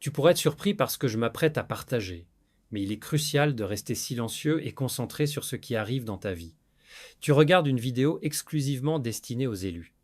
Tu pourrais être surpris par ce que je m'apprête à partager, mais il est crucial de rester silencieux et concentré sur ce qui arrive dans ta vie. Tu regardes une vidéo exclusivement destinée aux élus.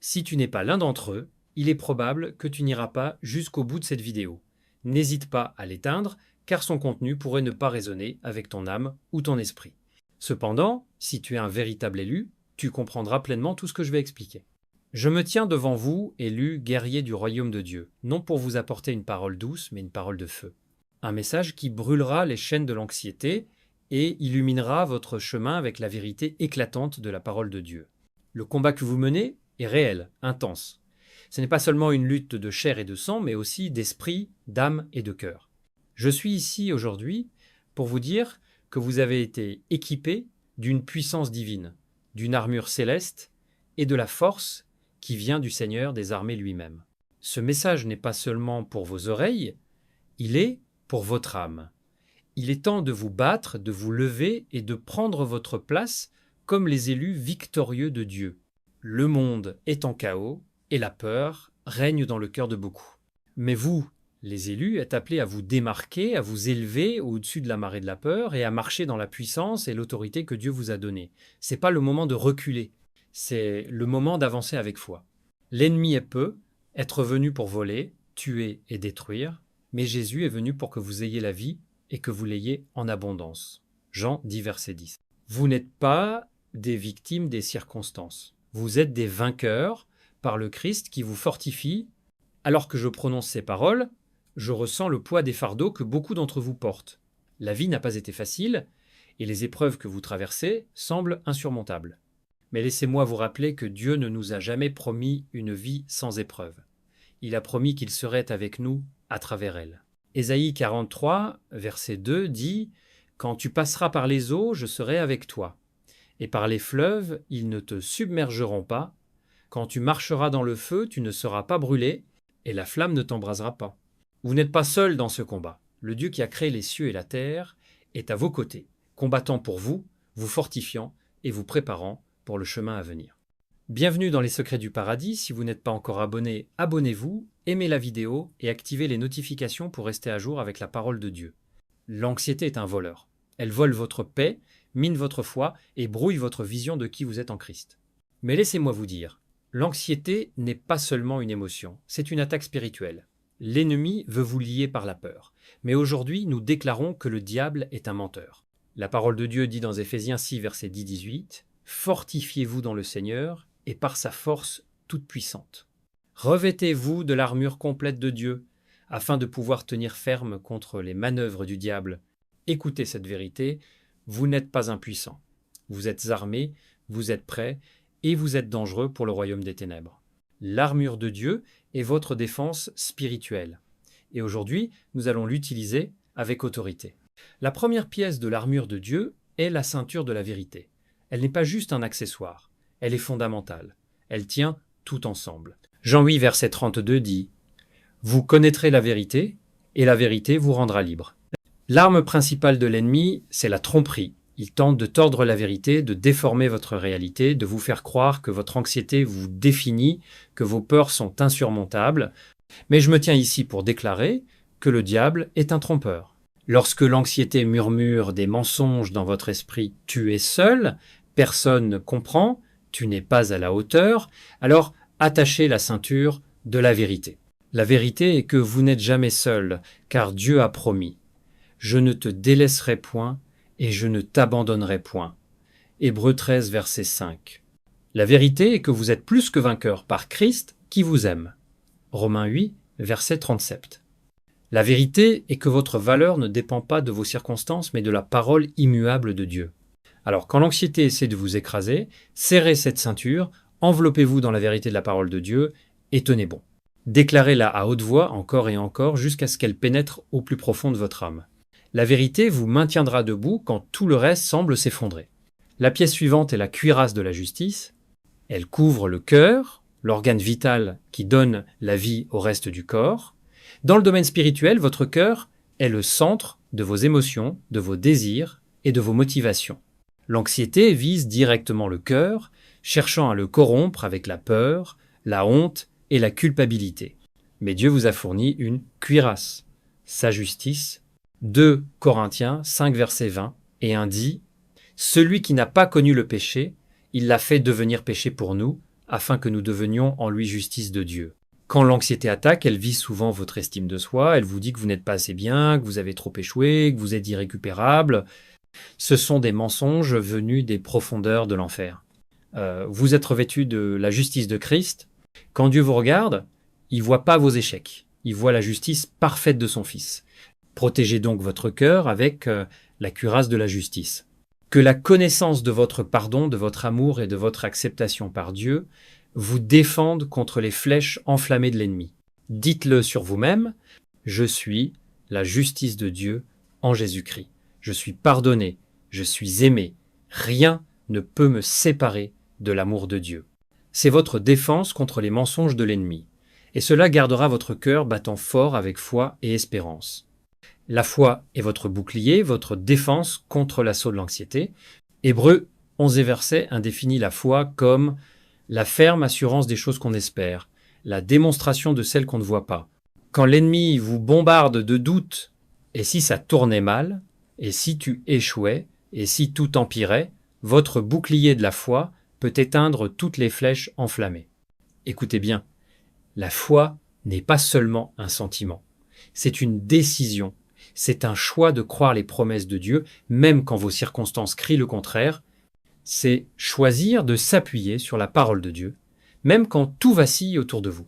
Si tu n'es pas l'un d'entre eux, il est probable que tu n'iras pas jusqu'au bout de cette vidéo. N'hésite pas à l'éteindre, car son contenu pourrait ne pas résonner avec ton âme ou ton esprit. Cependant, si tu es un véritable élu, tu comprendras pleinement tout ce que je vais expliquer. Je me tiens devant vous, élus guerriers du royaume de Dieu, non pour vous apporter une parole douce, mais une parole de feu. Un message qui brûlera les chaînes de l'anxiété et illuminera votre chemin avec la vérité éclatante de la parole de Dieu. Le combat que vous menez est réel, intense. Ce n'est pas seulement une lutte de chair et de sang, mais aussi d'esprit, d'âme et de cœur. Je suis ici aujourd'hui pour vous dire que vous avez été équipés d'une puissance divine, d'une armure céleste et de la force qui vient du Seigneur des armées lui-même. Ce message n'est pas seulement pour vos oreilles, il est pour votre âme. Il est temps de vous battre, de vous lever et de prendre votre place comme les élus victorieux de Dieu. Le monde est en chaos et la peur règne dans le cœur de beaucoup. Mais vous, les élus, êtes appelés à vous démarquer, à vous élever au-dessus de la marée de la peur et à marcher dans la puissance et l'autorité que Dieu vous a donnée. Ce n'est pas le moment de reculer, c'est le moment d'avancer avec foi. L'ennemi est peu, être venu pour voler, tuer et détruire, mais Jésus est venu pour que vous ayez la vie et que vous l'ayez en abondance. Jean 10, verset 10. Vous n'êtes pas des victimes des circonstances. Vous êtes des vainqueurs par le Christ qui vous fortifie. Alors que je prononce ces paroles, je ressens le poids des fardeaux que beaucoup d'entre vous portent. La vie n'a pas été facile et les épreuves que vous traversez semblent insurmontables. Mais laissez-moi vous rappeler que Dieu ne nous a jamais promis une vie sans épreuve. Il a promis qu'il serait avec nous à travers elle. Ésaïe 43, verset 2 dit « Quand tu passeras par les eaux, je serai avec toi. Et par les fleuves, ils ne te submergeront pas. Quand tu marcheras dans le feu, tu ne seras pas brûlé, et la flamme ne t'embrasera pas. » Vous n'êtes pas seul dans ce combat. Le Dieu qui a créé les cieux et la terre est à vos côtés, combattant pour vous, vous fortifiant et vous préparant pour le chemin à venir. Bienvenue dans les secrets du paradis. Si vous n'êtes pas encore abonné, abonnez-vous, aimez la vidéo et activez les notifications pour rester à jour avec la parole de Dieu. L'anxiété est un voleur. Elle vole votre paix, mine votre foi et brouille votre vision de qui vous êtes en Christ. Mais laissez-moi vous dire, l'anxiété n'est pas seulement une émotion, c'est une attaque spirituelle. L'ennemi veut vous lier par la peur. Mais aujourd'hui, nous déclarons que le diable est un menteur. La parole de Dieu dit dans Éphésiens 6, verset 10-18, « Fortifiez-vous dans le Seigneur et par sa force toute puissante. Revêtez-vous de l'armure complète de Dieu, afin de pouvoir tenir ferme contre les manœuvres du diable. Écoutez cette vérité, vous n'êtes pas impuissant. Vous êtes armés, vous êtes prêts et vous êtes dangereux pour le royaume des ténèbres. L'armure de Dieu est votre défense spirituelle. Et aujourd'hui, nous allons l'utiliser avec autorité. La première pièce de l'armure de Dieu est la ceinture de la vérité. Elle n'est pas juste un accessoire, elle est fondamentale. Elle tient tout ensemble. Jean 8, verset 32 dit « Vous connaîtrez la vérité, et la vérité vous rendra libre. » L'arme principale de l'ennemi, c'est la tromperie. Il tente de tordre la vérité, de déformer votre réalité, de vous faire croire que votre anxiété vous définit, que vos peurs sont insurmontables. Mais je me tiens ici pour déclarer que le diable est un trompeur. Lorsque l'anxiété murmure des mensonges dans votre esprit « tu es seul », personne ne comprend, tu n'es pas à la hauteur, alors attachez la ceinture de la vérité. La vérité est que vous n'êtes jamais seul, car Dieu a promis « Je ne te délaisserai point et je ne t'abandonnerai point ». Hébreux 13, verset 5. La vérité est que vous êtes plus que vainqueur par Christ qui vous aime. Romains 8, verset 37. La vérité est que votre valeur ne dépend pas de vos circonstances, mais de la parole immuable de Dieu. Alors, quand l'anxiété essaie de vous écraser, serrez cette ceinture, enveloppez-vous dans la vérité de la parole de Dieu et tenez bon. Déclarez-la à haute voix encore et encore jusqu'à ce qu'elle pénètre au plus profond de votre âme. La vérité vous maintiendra debout quand tout le reste semble s'effondrer. La pièce suivante est la cuirasse de la justice. Elle couvre le cœur, l'organe vital qui donne la vie au reste du corps. Dans le domaine spirituel, votre cœur est le centre de vos émotions, de vos désirs et de vos motivations. L'anxiété vise directement le cœur, cherchant à le corrompre avec la peur, la honte et la culpabilité. mais Dieu vous a fourni une cuirasse, sa justice. 2 Corinthiens 5, verset 20, et 1 dit « Celui qui n'a pas connu le péché, il l'a fait devenir péché pour nous, afin que nous devenions en lui justice de Dieu. » Quand l'anxiété attaque, elle vise souvent votre estime de soi, elle vous dit que vous n'êtes pas assez bien, que vous avez trop échoué, que vous êtes irrécupérable. Ce sont des mensonges venus des profondeurs de l'enfer. Vous êtes revêtu de la justice de Christ. Quand Dieu vous regarde, il ne voit pas vos échecs, il voit la justice parfaite de son Fils. Protégez donc votre cœur avec la cuirasse de la justice. Que la connaissance de votre pardon, de votre amour et de votre acceptation par Dieu vous défende contre les flèches enflammées de l'ennemi. Dites-le sur vous-même, je suis la justice de Dieu en Jésus-Christ. Je suis pardonné, je suis aimé. Rien ne peut me séparer de l'amour de Dieu. C'est votre défense contre les mensonges de l'ennemi. Et cela gardera votre cœur battant fort avec foi et espérance. La foi est votre bouclier, votre défense contre l'assaut de l'anxiété. Hébreux 11 verset définit la foi comme la ferme assurance des choses qu'on espère, la démonstration de celles qu'on ne voit pas. Quand l'ennemi vous bombarde de doutes, et si ça tournait mal, et si tu échouais, et si tout empirait, votre bouclier de la foi peut éteindre toutes les flèches enflammées. Écoutez bien, la foi n'est pas seulement un sentiment, c'est une décision, c'est un choix de croire les promesses de Dieu, même quand vos circonstances crient le contraire. C'est choisir de s'appuyer sur la parole de Dieu, même quand tout vacille autour de vous.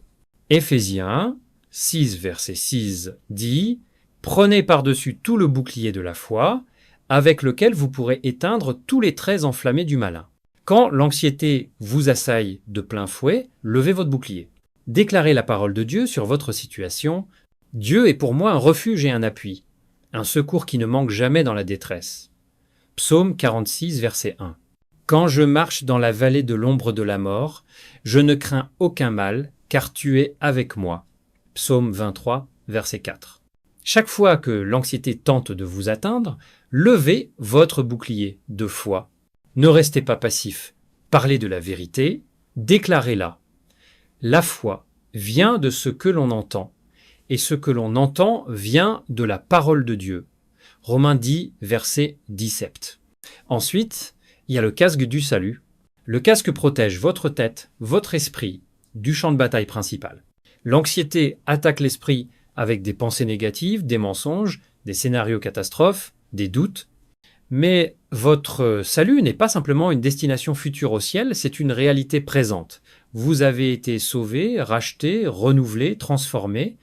Éphésiens 6, verset 6 dit « Prenez par-dessus tout le bouclier de la foi, avec lequel vous pourrez éteindre tous les traits enflammés du malin. Quand l'anxiété vous assaille de plein fouet, levez votre bouclier. Déclarez la parole de Dieu sur votre situation. Dieu est pour moi un refuge et un appui, un secours qui ne manque jamais dans la détresse. » Psaume 46, verset 1. Quand je marche dans la vallée de l'ombre de la mort, je ne crains aucun mal, car tu es avec moi. Psaume 23, verset 4. Chaque fois que l'anxiété tente de vous atteindre, levez votre bouclier de foi. Ne restez pas passif. Parlez de la vérité, déclarez-la. La foi vient de ce que l'on entend, et ce que l'on entend vient de la parole de Dieu. Romains 10, verset 17. Ensuite, il y a le casque du salut. Le casque protège votre tête, votre esprit, du champ de bataille principal. L'anxiété attaque l'esprit avec des pensées négatives, des mensonges, des scénarios catastrophes, des doutes. Mais votre salut n'est pas simplement une destination future au ciel, c'est une réalité présente. Vous avez été sauvé, racheté, renouvelé, transformé.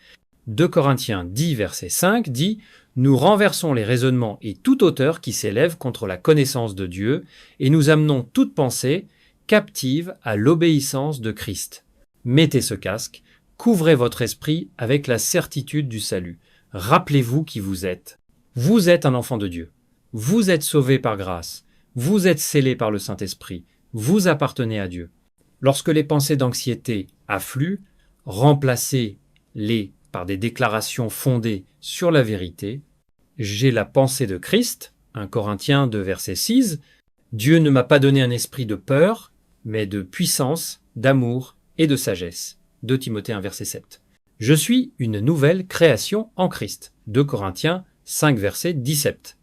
2 Corinthiens 10, verset 5 dit « Nous renversons les raisonnements et toute hauteur qui s'élève contre la connaissance de Dieu, et nous amenons toute pensée captive à l'obéissance de Christ. » Mettez ce casque, couvrez votre esprit avec la certitude du salut. Rappelez-vous qui vous êtes. Vous êtes un enfant de Dieu. Vous êtes sauvé par grâce. Vous êtes scellé par le Saint-Esprit. Vous appartenez à Dieu. Lorsque les pensées d'anxiété affluent, remplacez-les par des déclarations fondées sur la vérité. J'ai la pensée de Christ, 1 Corinthiens 2, verset 6. Dieu ne m'a pas donné un esprit de peur, mais de puissance, d'amour et de sagesse. 2 Timothée 1, verset 7. Je suis une nouvelle création en Christ. 2 Corinthiens 5, verset 17.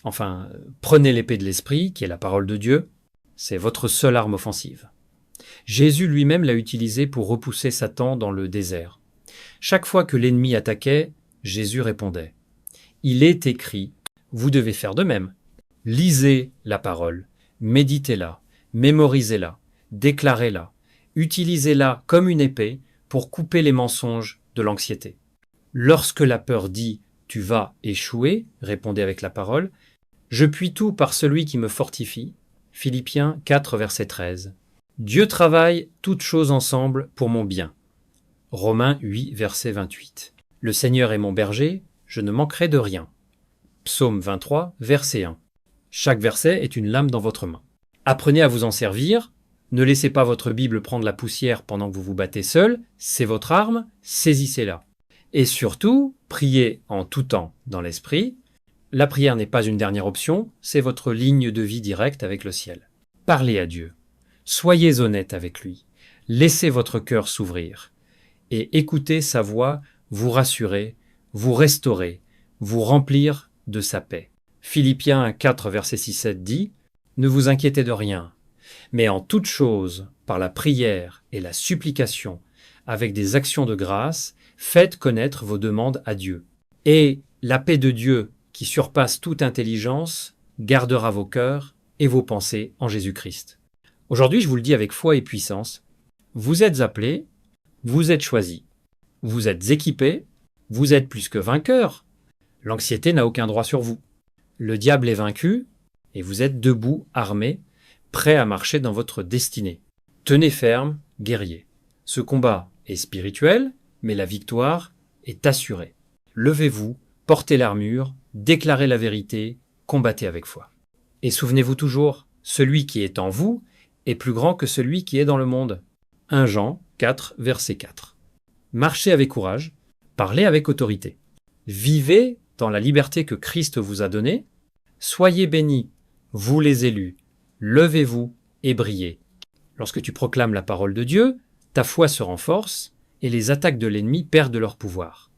Enfin, prenez l'épée de l'esprit, qui est la parole de Dieu. C'est votre seule arme offensive. Jésus lui-même l'a utilisée pour repousser Satan dans le désert. Chaque fois que l'ennemi attaquait, Jésus répondait. Il est écrit, vous devez faire de même. Lisez la parole, méditez-la, mémorisez-la, déclarez-la, utilisez-la comme une épée pour couper les mensonges de l'anxiété. Lorsque la peur dit « tu vas échouer », répondez avec la parole, « je puis tout par celui qui me fortifie ». Philippiens 4, verset 13. Dieu travaille toutes choses ensemble pour mon bien. Romains 8, verset 28. Le Seigneur est mon berger, je ne manquerai de rien. Psaume 23, verset 1. Chaque verset est une lame dans votre main. Apprenez à vous en servir. Ne laissez pas votre Bible prendre la poussière pendant que vous vous battez seul. C'est votre arme, saisissez-la. Et surtout, priez en tout temps dans l'esprit. La prière n'est pas une dernière option, c'est votre ligne de vie directe avec le ciel. Parlez à Dieu. Soyez honnête avec lui. Laissez votre cœur s'ouvrir. et écouter sa voix vous rassurer, vous restaurer, vous remplir de sa paix. Philippiens 4, verset 6-7 dit « Ne vous inquiétez de rien, mais en toute chose, par la prière et la supplication, avec des actions de grâce, faites connaître vos demandes à Dieu. Et la paix de Dieu, qui surpasse toute intelligence, gardera vos cœurs et vos pensées en Jésus-Christ. » Aujourd'hui, je vous le dis avec foi et puissance, vous êtes appelés, vous êtes choisis, vous êtes équipés, vous êtes plus que vainqueurs. L'anxiété n'a aucun droit sur vous. Le diable est vaincu et vous êtes debout, armés, prêts à marcher dans votre destinée. Tenez ferme, guerriers. Ce combat est spirituel, mais la victoire est assurée. Levez-vous, portez l'armure, déclarez la vérité, combattez avec foi. Et souvenez-vous toujours, celui qui est en vous est plus grand que celui qui est dans le monde. 1 Jean 4, verset 4. Marchez avec courage, parlez avec autorité. Vivez dans la liberté que Christ vous a donnée. Soyez bénis, vous les élus. Levez-vous et brillez. Lorsque tu proclames la parole de Dieu, ta foi se renforce et les attaques de l'ennemi perdent leur pouvoir.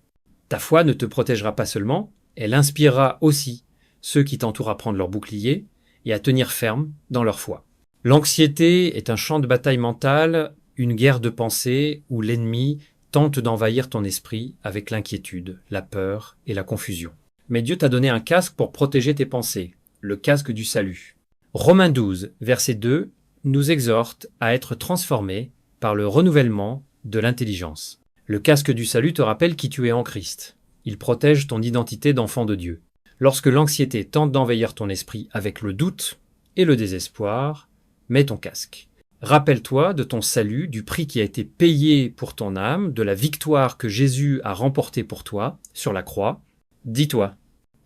Ta foi ne te protégera pas seulement, elle inspirera aussi ceux qui t'entourent à prendre leur bouclier et à tenir ferme dans leur foi. L'anxiété est un champ de bataille mentale, une guerre de pensée où l'ennemi tente d'envahir ton esprit avec l'inquiétude, la peur et la confusion. Mais Dieu t'a donné un casque pour protéger tes pensées, le casque du salut. Romains 12, verset 2, nous exhorte à être transformés par le renouvellement de l'intelligence. Le casque du salut te rappelle qui tu es en Christ. Il protège ton identité d'enfant de Dieu. Lorsque l'anxiété tente d'envahir ton esprit avec le doute et le désespoir, mets ton casque. Rappelle-toi de ton salut, du prix qui a été payé pour ton âme, de la victoire que Jésus a remportée pour toi sur la croix. Dis-toi,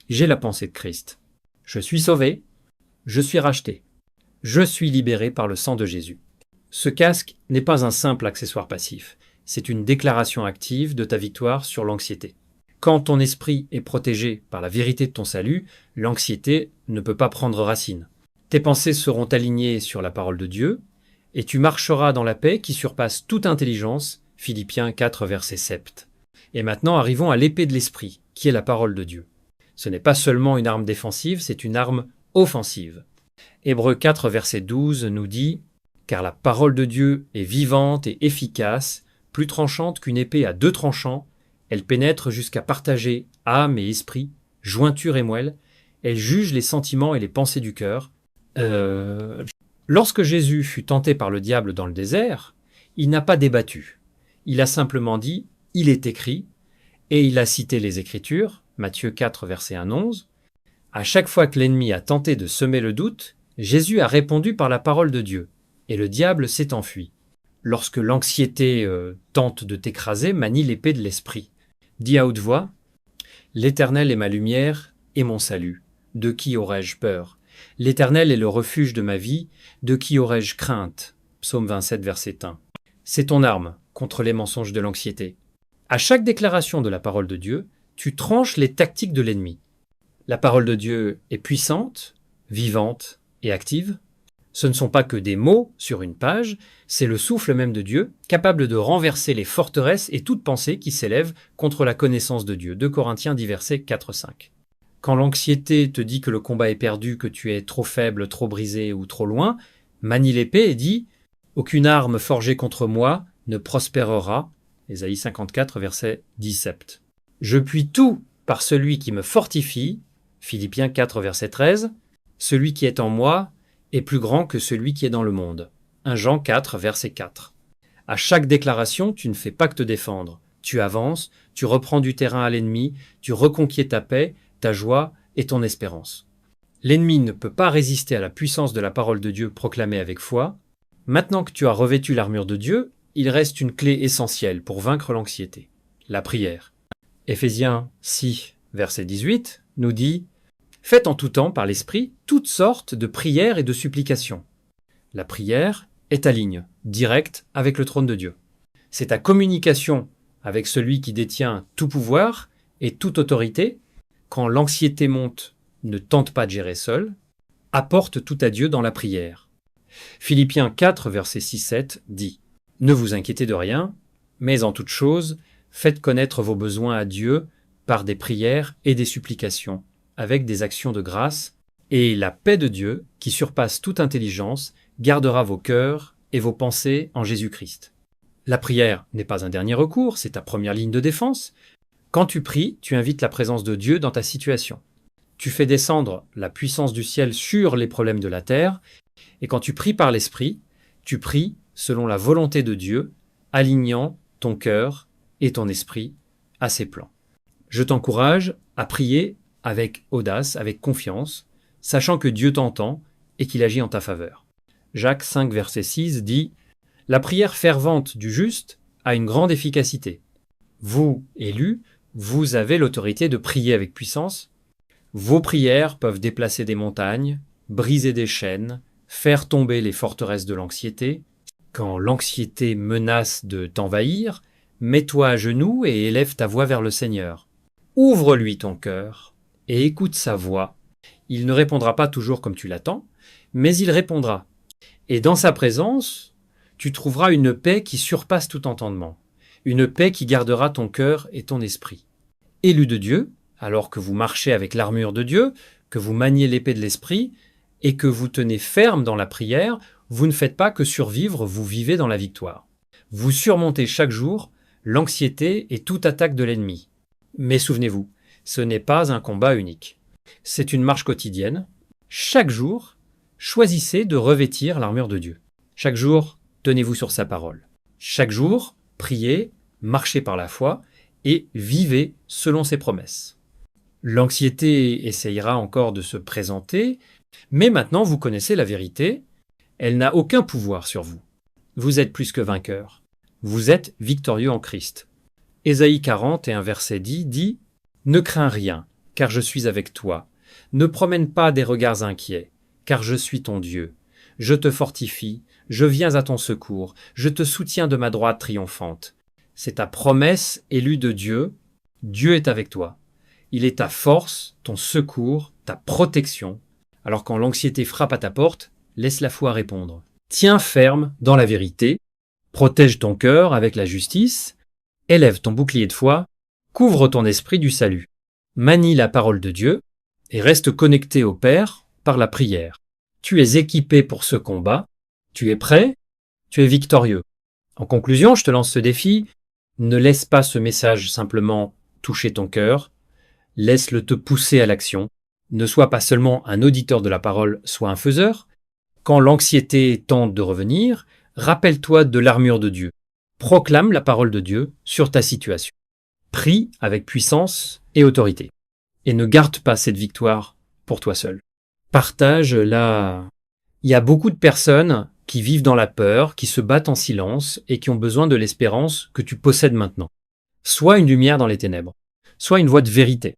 j'ai la pensée de Christ. Je suis sauvé, je suis racheté, je suis libéré par le sang de Jésus. Ce casque n'est pas un simple accessoire passif, c'est une déclaration active de ta victoire sur l'anxiété. Quand ton esprit est protégé par la vérité de ton salut, l'anxiété ne peut pas prendre racine. Tes pensées seront alignées sur la parole de Dieu, et tu marcheras dans la paix qui surpasse toute intelligence, Philippiens 4, verset 7. Et maintenant, arrivons à l'épée de l'esprit, qui est la parole de Dieu. Ce n'est pas seulement une arme défensive, c'est une arme offensive. Hébreux 4, verset 12 nous dit « Car la parole de Dieu est vivante et efficace, plus tranchante qu'une épée à 2 tranchants, elle pénètre jusqu'à partager âme et esprit, jointure et moelle, elle juge les sentiments et les pensées du cœur. » Lorsque Jésus fut tenté par le diable dans le désert, il n'a pas débattu. Il a simplement dit « Il est écrit » et il a cité les Écritures, Matthieu 4, verset 1-11. À chaque fois que l'ennemi a tenté de semer le doute, Jésus a répondu par la parole de Dieu, et le diable s'est enfui. Lorsque l'anxiété tente de t'écraser, manie l'épée de l'esprit. Dis à haute voix « L'Éternel est ma lumière et mon salut. De qui aurais-je peur ? L'Éternel est le refuge de ma vie. De qui aurais-je crainte ?» Psaume 27, verset 1. C'est ton arme contre les mensonges de l'anxiété. À chaque déclaration de la parole de Dieu, tu tranches les tactiques de l'ennemi. La parole de Dieu est puissante, vivante et active. Ce ne sont pas que des mots sur une page, c'est le souffle même de Dieu, capable de renverser les forteresses et toute pensée qui s'élève contre la connaissance de Dieu. 2 Corinthiens 10, versets 4-5. Quand l'anxiété te dit que le combat est perdu, que tu es trop faible, trop brisé ou trop loin, manie l'épée et dis « Aucune arme forgée contre moi ne prospérera » Ésaïe 54, verset 17. « Je puis tout par celui qui me fortifie » Philippiens 4, verset 13. « Celui qui est en moi est plus grand que celui qui est dans le monde. » 1 Jean 4, verset 4. À chaque déclaration, tu ne fais pas que te défendre. Tu avances, tu reprends du terrain à l'ennemi, tu reconquiers ta paix, ta joie et ton espérance. L'ennemi ne peut pas résister à la puissance de la parole de Dieu proclamée avec foi. Maintenant que tu as revêtu l'armure de Dieu, il reste une clé essentielle pour vaincre l'anxiété, la prière. Éphésiens 6, verset 18 nous dit « Faites en tout temps par l'Esprit toutes sortes de prières et de supplications. » La prière est ta ligne, directe avec le trône de Dieu. C'est ta communication avec celui qui détient tout pouvoir et toute autorité. Quand l'anxiété monte, ne tente pas de gérer seul, apporte tout à Dieu dans la prière. Philippiens 4, verset 6-7 dit « Ne vous inquiétez de rien, Mais en toute chose, faites connaître vos besoins à Dieu par des prières et des supplications, avec des actions de grâce, et la paix de Dieu, qui surpasse toute intelligence, gardera vos cœurs et vos pensées en Jésus-Christ. La prière n'est pas un dernier recours, c'est ta première ligne de défense. Quand tu pries, tu invites la présence de Dieu dans ta situation. Tu fais descendre la puissance du ciel sur les problèmes de la terre, et quand tu pries par l'Esprit, tu pries selon la volonté de Dieu, alignant ton cœur et ton esprit à ses plans. Je t'encourage à prier avec audace, avec confiance, sachant que Dieu t'entend et qu'il agit en ta faveur. Jacques 5, verset 6 dit « La prière fervente du juste a une grande efficacité. Vous, élus, vous avez l'autorité de prier avec puissance. Vos prières peuvent déplacer des montagnes, briser des chaînes, faire tomber les forteresses de l'anxiété. Quand l'anxiété menace de t'envahir, mets-toi à genoux et élève ta voix vers le Seigneur. Ouvre-lui ton cœur et écoute sa voix. Il ne répondra pas toujours comme tu l'attends, mais il répondra. Et dans sa présence, tu trouveras une paix qui surpasse tout entendement, une paix qui gardera ton cœur et ton esprit. Élu de Dieu, alors que vous marchez avec l'armure de Dieu, que vous maniez l'épée de l'esprit et que vous tenez ferme dans la prière, vous ne faites pas que survivre, vous vivez dans la victoire. Vous surmontez chaque jour l'anxiété et toute attaque de l'ennemi. Mais souvenez-vous, ce n'est pas un combat unique. C'est une marche quotidienne. Chaque jour, choisissez de revêtir l'armure de Dieu. Chaque jour, tenez-vous sur sa parole. Chaque jour, priez, marchez par la foi et vivez selon ses promesses. L'anxiété essayera encore de se présenter, mais maintenant vous connaissez la vérité. Elle n'a aucun pouvoir sur vous. Vous êtes plus que vainqueur. Vous êtes victorieux en Christ. Ésaïe 40 et un verset 10 dit « Ne crains rien, car je suis avec toi. Ne promène pas des regards inquiets, car je suis ton Dieu. Je te fortifie, je viens à ton secours, je te soutiens de ma droite triomphante. » C'est ta promesse élue de Dieu. Dieu est avec toi. Il est ta force, ton secours, ta protection. Alors quand l'anxiété frappe à ta porte, laisse la foi répondre. Tiens ferme dans la vérité, protège ton cœur avec la justice, élève ton bouclier de foi, couvre ton esprit du salut. Manie la parole de Dieu et reste connecté au Père par la prière. Tu es équipé pour ce combat, tu es prêt, tu es victorieux. En conclusion, je te lance ce défi, ne laisse pas ce message simplement toucher ton cœur, laisse-le te pousser à l'action. Ne sois pas seulement un auditeur de la parole, sois un faiseur. Quand l'anxiété tente de revenir, rappelle-toi de l'armure de Dieu. Proclame la parole de Dieu sur ta situation. Prie avec puissance et autorité. Et ne garde pas cette victoire pour toi seul. Partage-la. Il y a beaucoup de personnes qui vivent dans la peur, qui se battent en silence et qui ont besoin de l'espérance que tu possèdes maintenant. Sois une lumière dans les ténèbres. Sois une voix de vérité.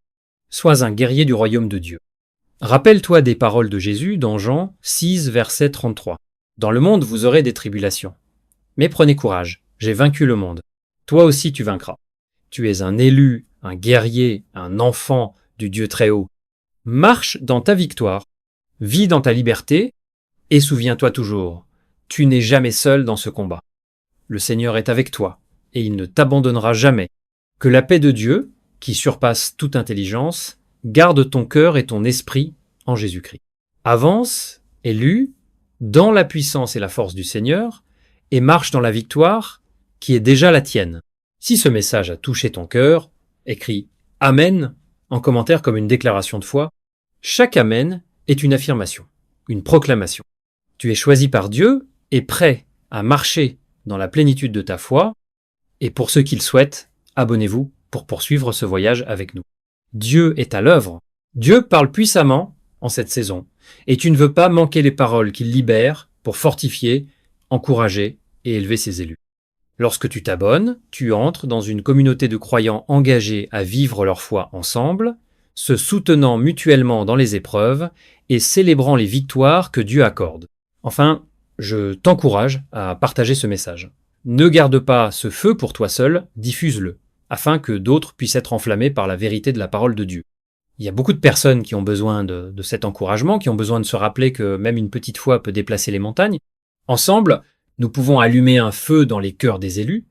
Sois un guerrier du royaume de Dieu. Rappelle-toi des paroles de Jésus dans Jean 6, verset 33. Dans le monde, vous aurez des tribulations. Mais prenez courage, j'ai vaincu le monde. Toi aussi tu vaincras. Tu es un élu, un guerrier, un enfant du Dieu très haut. Marche dans ta victoire, vis dans ta liberté, et souviens-toi toujours, tu n'es jamais seul dans ce combat. Le Seigneur est avec toi, et il ne t'abandonnera jamais. Que la paix de Dieu, qui surpasse toute intelligence, garde ton cœur et ton esprit en Jésus-Christ. Avance, élu, dans la puissance et la force du Seigneur, et marche dans la victoire qui est déjà la tienne. Si ce message a touché ton cœur, écris « Amen » en commentaire comme une déclaration de foi. Chaque Amen est une affirmation, une proclamation. Tu es choisi par Dieu et prêt à marcher dans la plénitude de ta foi. Et pour ceux qui le souhaitent, abonnez-vous pour poursuivre ce voyage avec nous. Dieu est à l'œuvre. Dieu parle puissamment en cette saison. Et tu ne veux pas manquer les paroles qu'il libère pour fortifier, encourager et élever ses élus. Lorsque tu t'abonnes, tu entres dans une communauté de croyants engagés à vivre leur foi ensemble, se soutenant mutuellement dans les épreuves et célébrant les victoires que Dieu accorde. Enfin, je t'encourage à partager ce message. Ne garde pas ce feu pour toi seul, diffuse-le, afin que d'autres puissent être enflammés par la vérité de la parole de Dieu. Il y a beaucoup de personnes qui ont besoin de cet encouragement, qui ont besoin de se rappeler que même une petite foi peut déplacer les montagnes. Ensemble, nous pouvons allumer un feu dans les cœurs des élus,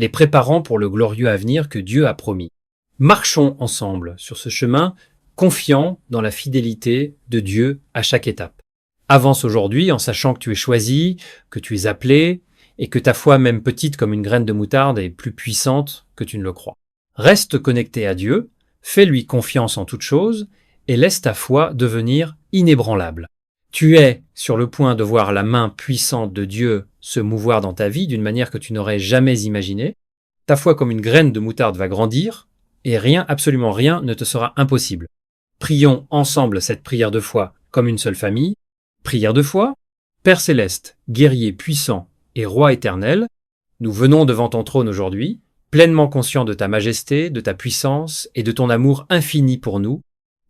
les préparant pour le glorieux avenir que Dieu a promis. Marchons ensemble sur ce chemin, confiants dans la fidélité de Dieu à chaque étape. Avance aujourd'hui en sachant que tu es choisi, que tu es appelé, et que ta foi, même petite comme une graine de moutarde, est plus puissante que tu ne le crois. Reste connecté à Dieu, fais-lui confiance en toutes choses, et laisse ta foi devenir inébranlable. Tu es sur le point de voir la main puissante de Dieu se mouvoir dans ta vie d'une manière que tu n'aurais jamais imaginée. Ta foi comme une graine de moutarde va grandir, et rien, absolument rien, ne te sera impossible. Prions ensemble cette prière de foi comme une seule famille. Prière de foi. Père céleste, guerrier puissant et roi éternel, nous venons devant ton trône aujourd'hui, pleinement conscients de ta majesté, de ta puissance et de ton amour infini pour nous.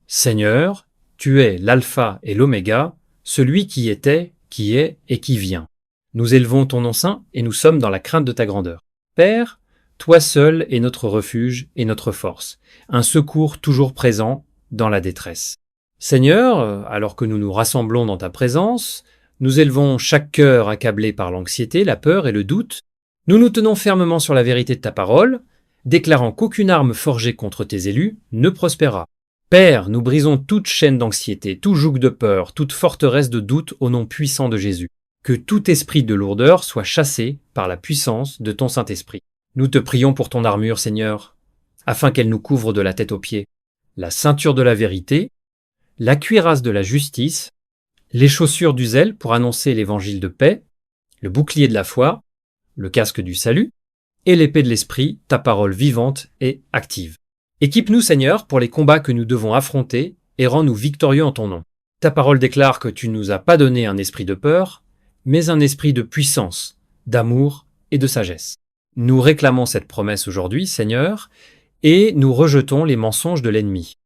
Seigneur, tu es l'alpha et l'oméga, celui qui était, qui est et qui vient. Nous élevons ton nom saint et nous sommes dans la crainte de ta grandeur. Père, toi seul es notre refuge et notre force, un secours toujours présent dans la détresse. Seigneur, alors que nous nous rassemblons dans ta présence, nous élevons chaque cœur accablé par l'anxiété, la peur et le doute. Nous nous tenons fermement sur la vérité de ta parole, déclarant qu'aucune arme forgée contre tes élus ne prospérera. Père, nous brisons toute chaîne d'anxiété, tout joug de peur, toute forteresse de doute au nom puissant de Jésus. Que tout esprit de lourdeur soit chassé par la puissance de ton Saint-Esprit. Nous te prions pour ton armure, Seigneur, afin qu'elle nous couvre de la tête aux pieds, la ceinture de la vérité, la cuirasse de la justice, les chaussures du zèle pour annoncer l'évangile de paix, le bouclier de la foi, le casque du salut, et l'épée de l'esprit, ta parole vivante et active. Équipe-nous, Seigneur, pour les combats que nous devons affronter et rends-nous victorieux en ton nom. Ta parole déclare que tu ne nous as pas donné un esprit de peur, mais un esprit de puissance, d'amour et de sagesse. Nous réclamons cette promesse aujourd'hui, Seigneur, et nous rejetons les mensonges de l'ennemi.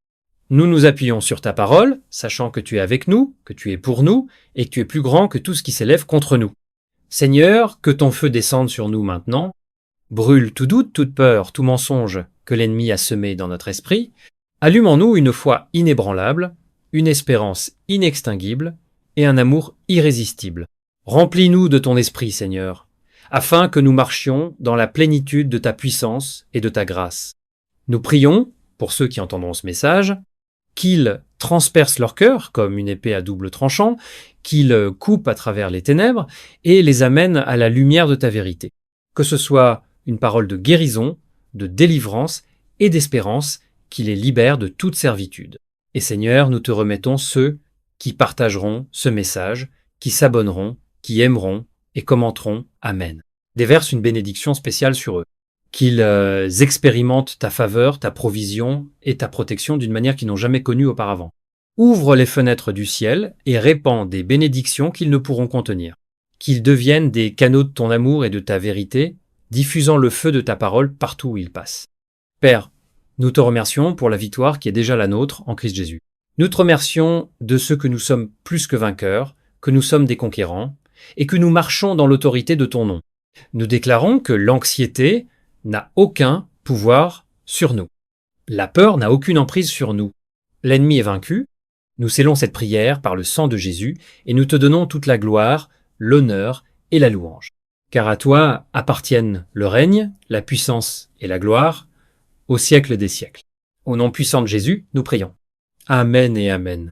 Nous nous appuyons sur ta parole, sachant que tu es avec nous, que tu es pour nous, et que tu es plus grand que tout ce qui s'élève contre nous. Seigneur, que ton feu descende sur nous maintenant, brûle tout doute, toute peur, tout mensonge que l'ennemi a semé dans notre esprit, allume en nous une foi inébranlable, une espérance inextinguible et un amour irrésistible. Remplis-nous de ton esprit, Seigneur, afin que nous marchions dans la plénitude de ta puissance et de ta grâce. Nous prions, pour ceux qui entendront ce message, qu'ils transpercent leur cœur comme une épée à double tranchant, qu'ils coupent à travers les ténèbres et les amènent à la lumière de ta vérité. Que ce soit une parole de guérison, de délivrance et d'espérance qui les libère de toute servitude. Et Seigneur, nous te remettons ceux qui partageront ce message, qui s'abonneront, qui aimeront et commenteront. Amen. Déverse une bénédiction spéciale sur eux. Qu'ils expérimentent ta faveur, ta provision et ta protection d'une manière qu'ils n'ont jamais connue auparavant. Ouvre les fenêtres du ciel et répands des bénédictions qu'ils ne pourront contenir. Qu'ils deviennent des canaux de ton amour et de ta vérité, diffusant le feu de ta parole partout où ils passent. Père, nous te remercions pour la victoire qui est déjà la nôtre en Christ Jésus. Nous te remercions de ce que nous sommes plus que vainqueurs, que nous sommes des conquérants, et que nous marchons dans l'autorité de ton nom. Nous déclarons que l'anxiété n'a aucun pouvoir sur nous. La peur n'a aucune emprise sur nous. L'ennemi est vaincu. Nous scellons cette prière par le sang de Jésus et nous te donnons toute la gloire, l'honneur et la louange. Car à toi appartiennent le règne, la puissance et la gloire, au siècle des siècles. Au nom puissant de Jésus, nous prions. Amen et Amen.